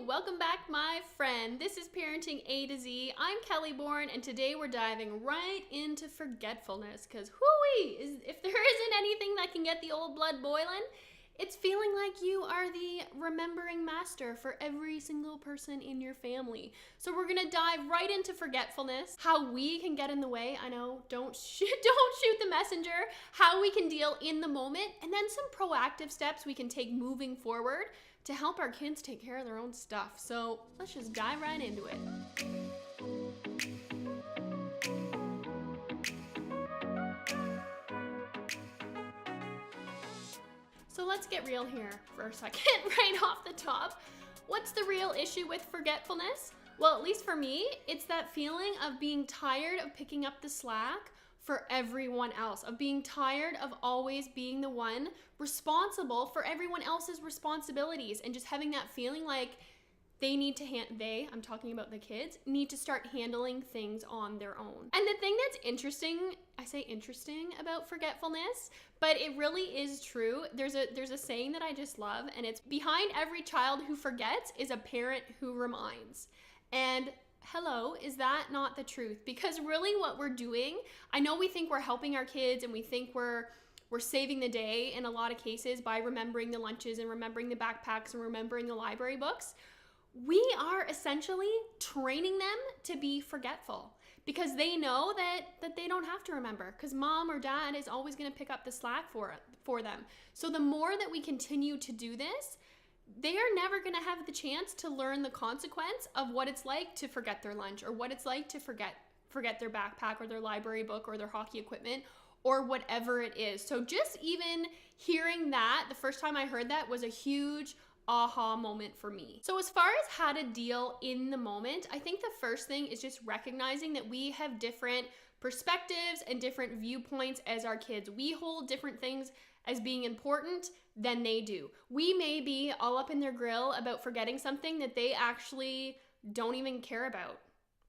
welcome back my friend. This is Parenting A to Z. I'm Kelly Bourne and today we're diving right into forgetfulness because if there isn't anything that can get the old blood boiling, it's feeling like you are the remembering master for every single person in your family. So we're gonna dive right into forgetfulness, how we can get in the way. I know, don't shoot the messenger, how we can deal in the moment, and then some proactive steps we can take moving forward to help our kids take care of their own stuff. So let's just dive right into it. So let's get real here for a second, right off the top. What's the real issue with forgetfulness? Well, at least for me, it's that feeling of being tired of picking up the slack for everyone else, of being tired of always being the one responsible for everyone else's responsibilities, and just having that feeling like I'm talking about the kids, need to start handling things on their own. And the thing that's interesting, I say interesting about forgetfulness, but it really is true. There's a saying that I just love, and it's behind every child who forgets is a parent who reminds. And hello, is that not the truth? Because really what we're doing, I know we think we're helping our kids and we think we're saving the day in a lot of cases by remembering the lunches and remembering the backpacks and remembering the library books. We are essentially training them to be forgetful because they know that they don't have to remember because mom or dad is always going to pick up the slack for them. So the more that we continue to do this, they are never going to have the chance to learn the consequence of what it's like to forget their lunch or what it's like to forget their backpack or their library book or their hockey equipment or whatever it is. So just even hearing that, the first time I heard that was a huge aha moment for me. So as far as how to deal in the moment, I think the first thing is just recognizing that we have different perspectives and different viewpoints as our kids. We hold different things as being important than they do. We may be all up in their grill about forgetting something that they actually don't even care about,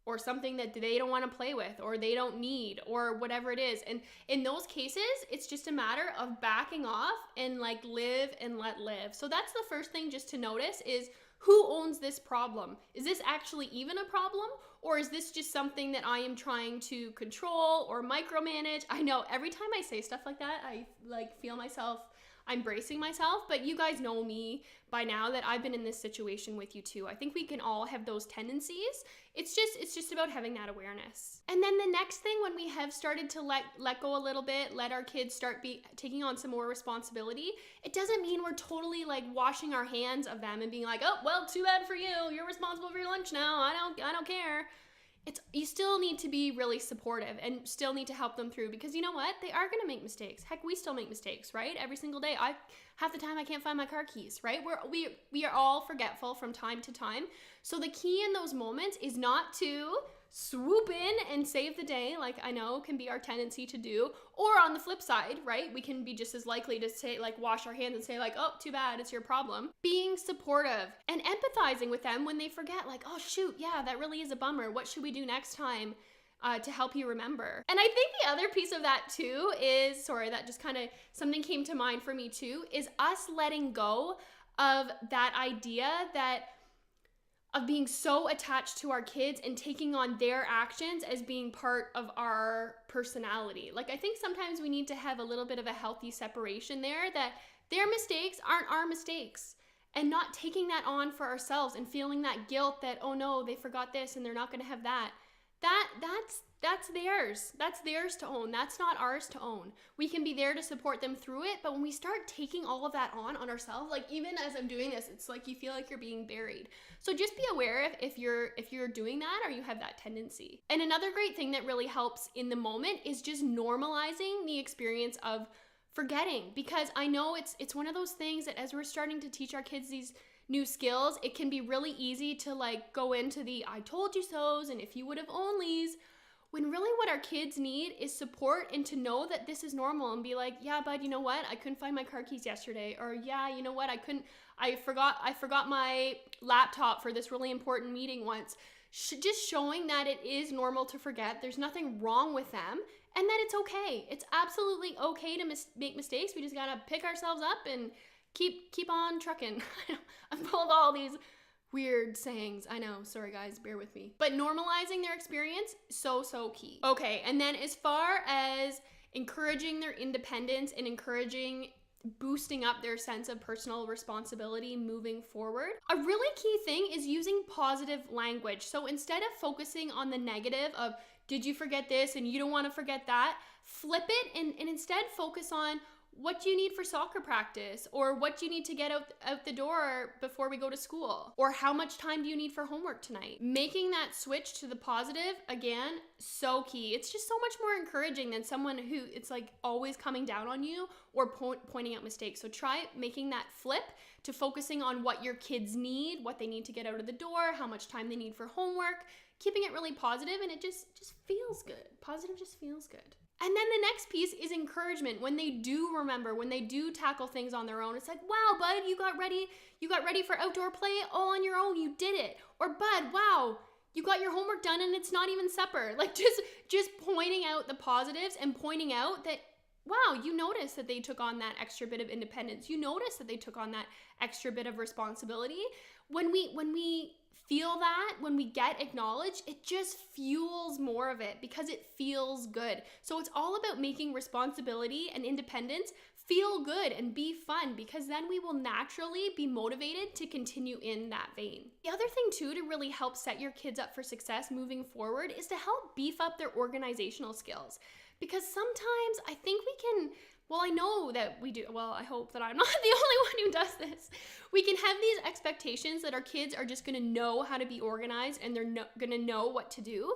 or something that they don't want to play with, or they don't need, or whatever it is. And in those cases, it's just a matter of backing off and like live and let live. So that's the first thing just to notice is who owns this problem? Is this actually even a problem? Or is this just something that I am trying to control or micromanage? I know every time I say stuff like that, I feel myself, I'm bracing myself, but you guys know me by now that I've been in this situation with you too. I think we can all have those tendencies. It's just about having that awareness. And then the next thing, when we have started to let go a little bit, let our kids start taking on some more responsibility, it doesn't mean we're totally like washing our hands of them and being like, oh, well, too bad for you. You're responsible for your lunch now. I don't care. You still need to be really supportive and still need to help them through, because you know what? They are going to make mistakes. Heck, we still make mistakes, right? Every single day. Half the time I can't find my car keys, right? We are all forgetful from time to time. So the key in those moments is not to swoop in and save the day, like I know can be our tendency to do, or on the flip side, right? We can be just as likely to say, like, wash our hands and say like, oh, too bad, it's your problem. Being supportive and empathizing with them when they forget, like, oh shoot, yeah, that really is a bummer. What should we do next time to help you remember? And I think the other piece of that too is, that just kind of something came to mind for me too, is us letting go of that idea of being so attached to our kids and taking on their actions as being part of our personality. Like, I think sometimes we need to have a little bit of a healthy separation there, that their mistakes aren't our mistakes, and not taking that on for ourselves and feeling that guilt that, oh no, they forgot this and they're not going to have that. That's theirs. That's theirs to own. That's not ours to own. We can be there to support them through it, but when we start taking all of that on ourselves, like even as I'm doing this, it's like you feel like you're being buried. So just be aware if you're doing that or you have that tendency. And another great thing that really helps in the moment is just normalizing the experience of forgetting, because I know it's one of those things that as we're starting to teach our kids these new skills, it can be really easy to like go into the I told you so's and if you would have onlys, when really what our kids need is support and to know that this is normal and be like, yeah, bud, you know what? I couldn't find my car keys yesterday. Or yeah, you know what? I forgot my laptop for this really important meeting once. Just showing that it is normal to forget. There's nothing wrong with them and that it's okay. It's absolutely okay to make mistakes. We just gotta pick ourselves up and keep on trucking. I'm full of all these weird sayings. I know, sorry guys, bear with me. But normalizing their experience, so key. Okay, and then as far as encouraging their independence and encouraging boosting up their sense of personal responsibility moving forward, a really key thing is using positive language. So instead of focusing on the negative of, did you forget this and you don't want to forget that, flip it and instead focus on what do you need for soccer practice, or what do you need to get out the door before we go to school, or how much time do you need for homework tonight. Making that switch to the positive, again, so key. It's just so much more encouraging than someone who it's like always coming down on you or pointing out mistakes. So try making that flip to focusing on what your kids need, what they need to get out of the door, how much time they need for homework, keeping it really positive, and it just feels good. Positive just feels good. And then the next piece is encouragement. When they do remember, when they do tackle things on their own, it's like, wow, bud, you got ready for outdoor play all on your own, you did it. Or bud, wow, you got your homework done and it's not even supper. Like just pointing out the positives and pointing out that, wow, you notice that they took on that extra bit of independence. You notice that they took on that extra bit of responsibility. When we feel that, when we get acknowledged, it just fuels more of it because it feels good. So it's all about making responsibility and independence feel good and be fun, because then we will naturally be motivated to continue in that vein. The other thing too, to really help set your kids up for success moving forward, is to help beef up their organizational skills. Because sometimes I think we can, well, I know that we do, well, I hope that I'm not the only one who does this. We can have these expectations that our kids are just gonna know how to be organized and they're gonna know what to do,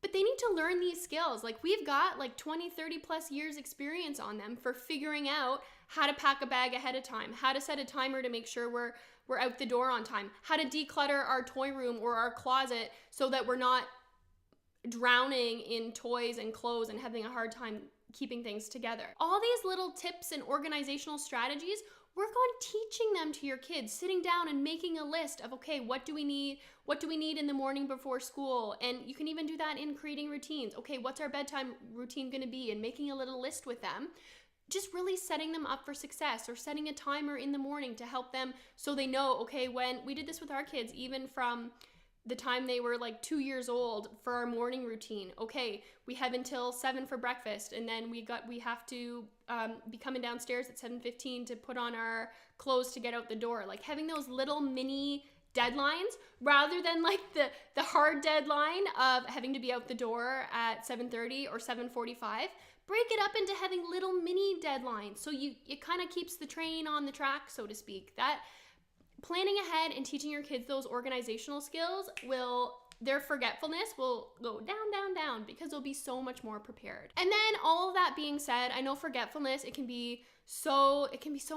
but they need to learn these skills. Like, we've got like 20, 30 plus years experience on them for figuring out how to pack a bag ahead of time, how to set a timer to make sure we're out the door on time, how to declutter our toy room or our closet so that we're not drowning in toys and clothes and having a hard time keeping things together. All these little tips and organizational strategies, work on teaching them to your kids, sitting down and making a list of, okay, what do we need in the morning before school? And you can even do that in creating routines. Okay, what's our bedtime routine gonna be? And making a little list with them. Just really setting them up for success, or setting a timer in the morning to help them so they know, okay, when we did this with our kids, even from the time they were like 2 years old, for our morning routine. Okay, we have until 7 for breakfast, and then we have to be coming downstairs at 7:15 to put on our clothes to get out the door. Like, having those little mini deadlines rather than like the hard deadline of having to be out the door at 7:30 or 7:45. Break it up into having little mini deadlines, so it kind of keeps the train on the track, so to speak. That planning ahead and teaching your kids those organizational skills their forgetfulness will go down because they'll be so much more prepared. And then, all of that being said, I know forgetfulness, it can be so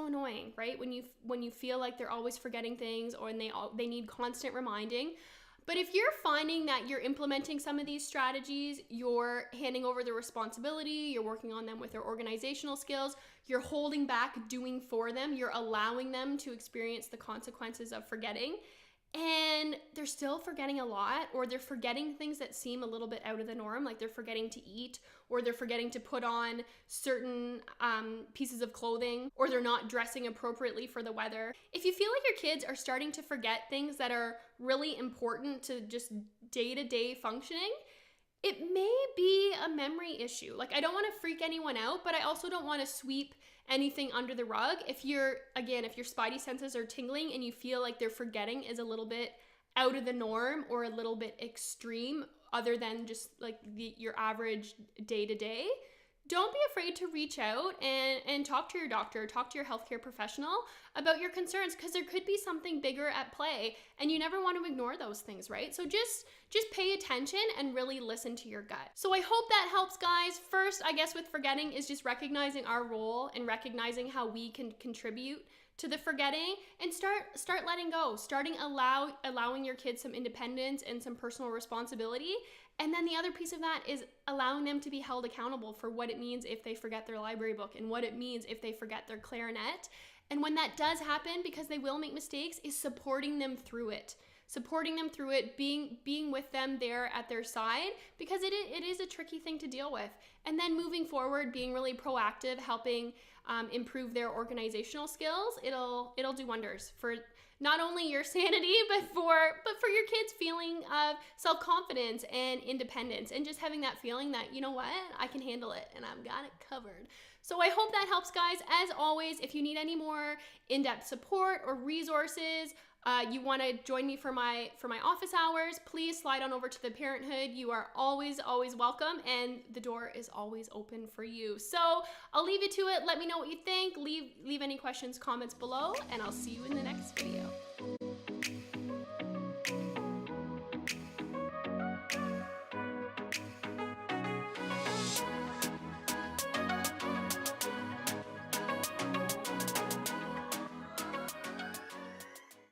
annoying, right? When you feel like they're always forgetting things, or they need constant reminding. But if you're finding that you're implementing some of these strategies, you're handing over the responsibility, you're working on them with their organizational skills, you're holding back doing for them, you're allowing them to experience the consequences of forgetting, and they're still forgetting a lot, or they're forgetting things that seem a little bit out of the norm, like they're forgetting to eat, or they're forgetting to put on certain pieces of clothing, or they're not dressing appropriately for the weather. If you feel like your kids are starting to forget things that are really important to just day-to-day functioning, it may be a memory issue. Like, I don't want to freak anyone out, but I also don't want to sweep anything under the rug. If your spidey senses are tingling and you feel like they're forgetting is a little bit out of the norm or a little bit extreme, other than just like your average day-to-day, don't be afraid to reach out and talk to your doctor, talk to your healthcare professional about your concerns, because there could be something bigger at play, and you never want to ignore those things, right? So just pay attention and really listen to your gut. So I hope that helps, guys. First, I guess with forgetting is just recognizing our role and recognizing how we can contribute to the forgetting, and start letting go, allowing your kids some independence and some personal responsibility. And then the other piece of that is allowing them to be held accountable for what it means if they forget their library book, and what it means if they forget their clarinet. And when that does happen, because they will make mistakes, is supporting them through it, being with them there at their side, because it is a tricky thing to deal with. And then moving forward, being really proactive, helping improve their organizational skills, it'll do wonders for not only your sanity, but for your kids' feeling of self-confidence and independence, and just having that feeling that, you know what, I can handle it and I've got it covered. So I hope that helps, guys. As always, if you need any more in-depth support or resources, you want to join me for my office hours, please slide on over to the Parenthood. You are always welcome, and the door is always open for you. So I'll leave you to it. Let me know what you think. Leave any questions, comments below, and I'll see you in the next video.